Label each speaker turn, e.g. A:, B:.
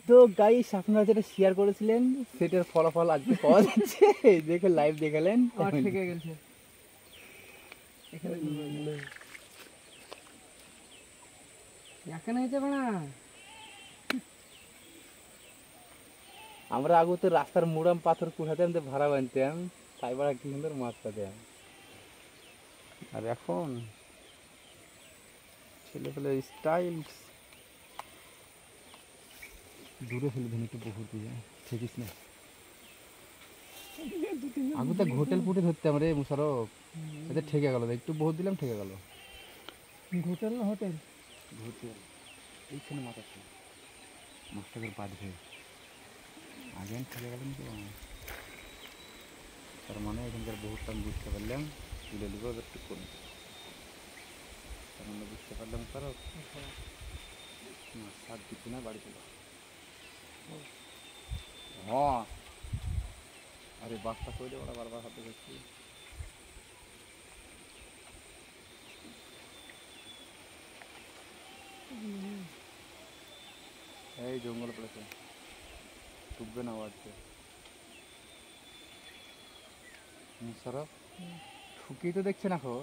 A: তো গাইস আপনারা যেটা শেয়ার করেছিলেন সেটার ফলাফল আজকে পাওয়া যাচ্ছে। দেখে লাইভ দেখালেন
B: আমার ঠেকে গেছে এখানে এখানে হয়েছে না।
A: আমরা আগে তো রাস্তার মুড়াম পাথর কুঠাতাম তো ভাড়া বানতাম, তাই বাড়া কি সুন্দর মাছ পাতাম। আর এখন ছেলে পেলে স্টাইল দূরে ফেলবেন একটু বহুত দিয়ে ঠেকিস না। আগে তো ঘোটেল ফুটে ধরতাম রে মুশারফ, এতে ঠেকে গেল, একটু বহুত দিলাম ঠেকে গেল।
B: হোটেল না হোটেল
A: ঘোটেল এইখানে মাছ আছে, মাছটাকে বাঁধবে আগে ঠেকে গেল কিন্তু। তার মানে এখানকার বহুতটা আমি বুঝতে পারলাম, তুলে নেবো এবার একটু করে। তার মানে বুঝতে পারলাম তার মাছ শাক দিচ্ছি না বাড়ি চলো। হ্যাঁ আরে বাসটা করে ওরা বারবার হাতে যাচ্ছি। এই জঙ্গল পড়েছে, ডুববে না আজকে। মুশারফ ঠুকিয়ে তো দেখছে না খো,